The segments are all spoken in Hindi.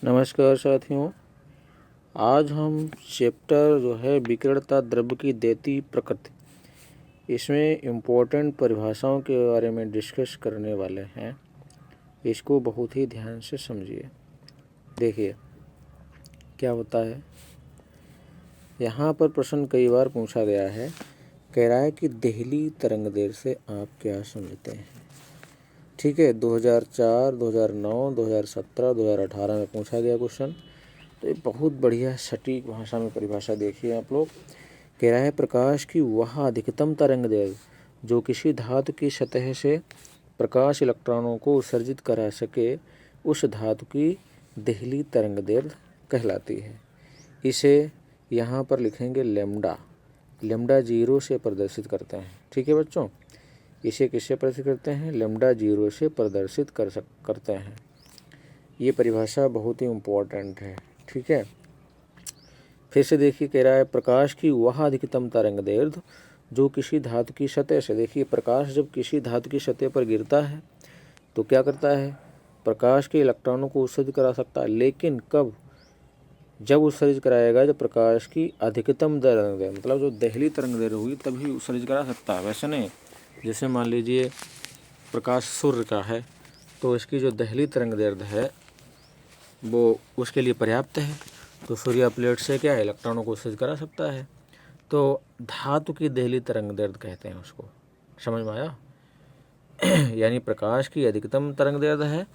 नमस्कार साथियों। आज हम चैप्टर जो है विकिरणता द्रव्य की देती प्रकृति, इसमें इम्पोर्टेंट परिभाषाओं के बारे में डिस्कस करने वाले हैं। इसको बहुत ही ध्यान से समझिए। देखिए क्या होता है। यहाँ पर प्रश्न कई बार पूछा गया है। कह रहा है कि देहली तरंगदैर्घ्य से आप क्या समझते हैं। ठीक है, 2004, 2009, 2017, 2018 में पूछा गया क्वेश्चन। तो ये बहुत बढ़िया सटीक भाषा में परिभाषा देखिए आप लोग। कह रहा है प्रकाश की वह अधिकतम तरंगदैर्घ्य जो किसी धातु की सतह से प्रकाश इलेक्ट्रॉनों को उत्सर्जित करा सके उस धातु की देहली तरंगदैर्घ्य कहलाती है। इसे यहाँ पर लिखेंगे लेम्डा। लेम्डा 0 से प्रदर्शित करते हैं। ठीक है बच्चों, इसे किससे प्रदर्शित करते हैं? लेम्डा 0 से प्रदर्शित करते हैं। ये परिभाषा बहुत ही इम्पोर्टेंट है। ठीक है, फिर से देखिए। कह रहा है प्रकाश की वह अधिकतम तरंगदैर्घ्य जो किसी धातु की सतह से, देखिए प्रकाश जब किसी धातु की सतह पर गिरता है तो क्या करता है? प्रकाश के इलेक्ट्रॉनों को उत्सर्जित करा सकता है। लेकिन कब? जब उत्सर्जित कराएगा जब प्रकाश की अधिकतम तरंगदैर्घ्य, मतलब जो देहली तरंगदैर्घ्य हुई तभी उत्सर्जित करा सकता है। वैसे नहीं, जैसे मान लीजिए प्रकाश सूर्य का है तो इसकी जो देहली तरंगदैर्घ्य है वो उसके लिए पर्याप्त है, तो सूर्य प्लेट से क्या है? इलेक्ट्रॉनों को उत्सर्जित करा सकता है। तो धातु की देहली तरंगदैर्घ्य कहते हैं उसको। समझ में आया? यानी प्रकाश की अधिकतम तरंगदैर्घ्य है,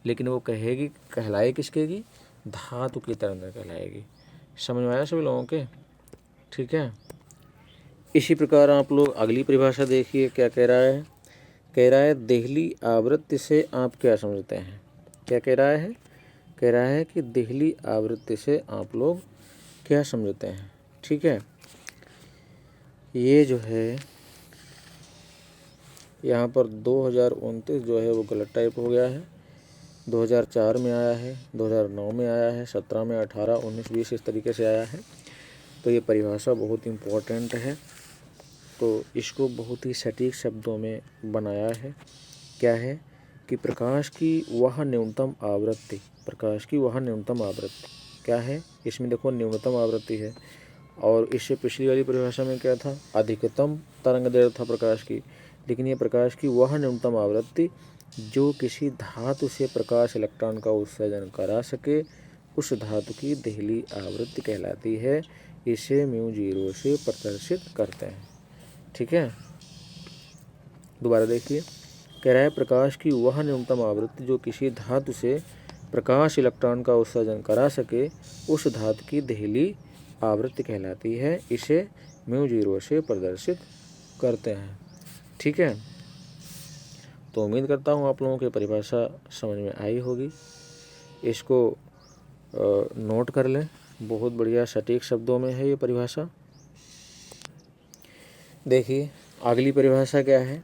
लेकिन वो कहलाए किसके की? धातु की तरंगदैर्घ्य कहलाएगी। समझ में आया सभी लोगों के? ठीक है, इसी प्रकार आप लोग अगली परिभाषा देखिए क्या कह रहा है। कह रहा है देहली आवृत्ति से आप क्या समझते हैं। क्या कह रहा है? कह रहा है कि देहली आवृत्ति से आप लोग क्या समझते हैं। ठीक है, ये जो है यहाँ पर 2029 जो है वो गलत टाइप हो गया है। 2004 में आया है, 2009 में आया है, 17 में, 18, 19, 20 इस तरीके से आया है। तो ये परिभाषा बहुत इम्पोर्टेंट है, तो इसको बहुत ही सटीक शब्दों में बनाया है। क्या है कि प्रकाश की वह न्यूनतम आवृत्ति, प्रकाश की वह न्यूनतम आवृत्ति क्या है? इसमें देखो न्यूनतम आवृत्ति है, और इससे पिछली वाली परिभाषा में क्या था? अधिकतम तरंगदैर्घ्य था प्रकाश की। लेकिन ये प्रकाश की वह न्यूनतम आवृत्ति जो किसी धातु से प्रकाश इलेक्ट्रॉन का उत्सर्जन करा सके उस धातु की देहली आवृत्ति कहलाती है। इसे μ0 से प्रदर्शित करते हैं। ठीक है, दोबारा देखिए। कह रहा है प्रकाश की वह न्यूनतम आवृत्ति जो किसी धातु से प्रकाश इलेक्ट्रॉन का उत्सर्जन करा सके उस धातु की देहली आवृत्ति कहलाती है। इसे μ0 से प्रदर्शित करते हैं। ठीक है, तो उम्मीद करता हूँ आप लोगों की परिभाषा समझ में आई होगी। इसको नोट कर लें, बहुत बढ़िया सटीक शब्दों में है ये परिभाषा। देखिए अगली परिभाषा क्या है।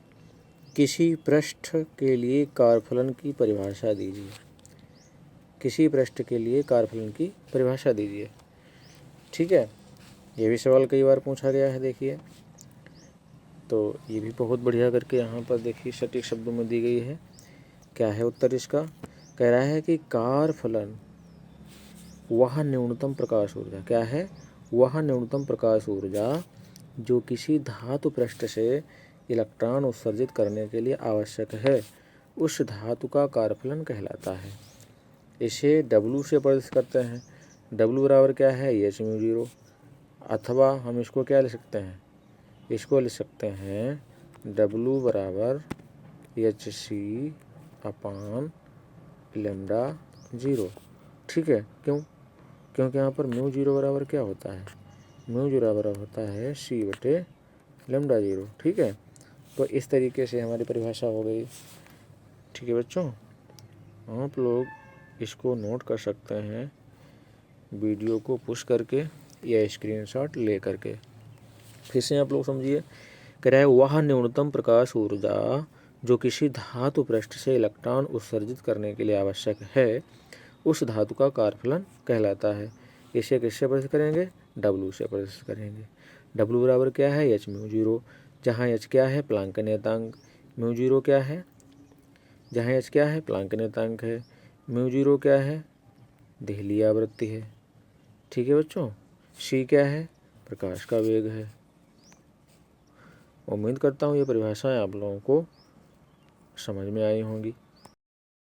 किसी पृष्ठ के लिए कार्यफलन की परिभाषा दीजिए। किसी पृष्ठ के लिए कार्यफलन की परिभाषा दीजिए। ठीक है, ये भी सवाल कई बार पूछा गया है। देखिए तो ये भी बहुत बढ़िया करके यहाँ पर देखिए सटीक शब्दों में दी गई है। क्या है उत्तर इसका? कह रहा है कि कार्यफलन वह न्यूनतम प्रकाश ऊर्जा, क्या है? वह न्यूनतम प्रकाश ऊर्जा जो किसी धातु पृष्ठ से इलेक्ट्रॉन उत्सर्जित करने के लिए आवश्यक है उस धातु का कार्यफलन कहलाता है। इसे W से प्रदर्शित करते हैं। W बराबर क्या है? h μ0। अथवा हम इसको क्या लिख सकते हैं? इसको लिख सकते हैं W बराबर hc अपान लेम्डा 0। ठीक है, क्यों? क्योंकि यहाँ पर μ0 बराबर क्या होता है? μ0 बराबर होता है c बटे लेम्डा 0। ठीक है, तो इस तरीके से हमारी परिभाषा हो गई। ठीक है बच्चों, आप लोग इसको नोट कर सकते हैं वीडियो को पुश करके या स्क्रीनशॉट ले करके। फिर से आप लोग समझिए। कह रहा है वह न्यूनतम प्रकाश ऊर्जा जो किसी धातु पृष्ठ से इलेक्ट्रॉन उत्सर्जित करने के लिए आवश्यक है उस धातु का कार्यफलन कहलाता है। इसे किससे प्रदर्शित करेंगे? W से प्रदर्शित करेंगे। W बराबर क्या है? h μ0। जहाँ h क्या है? प्लांक नियतांक। μ0 क्या है? जहाँ h क्या है? प्लांक नियतांक है। μ0 क्या है? देहली आवृत्ति है। ठीक है बच्चों, सी क्या है? प्रकाश का वेग है। उम्मीद करता हूँ ये परिभाषाएं आप लोगों को समझ में आई होंगी।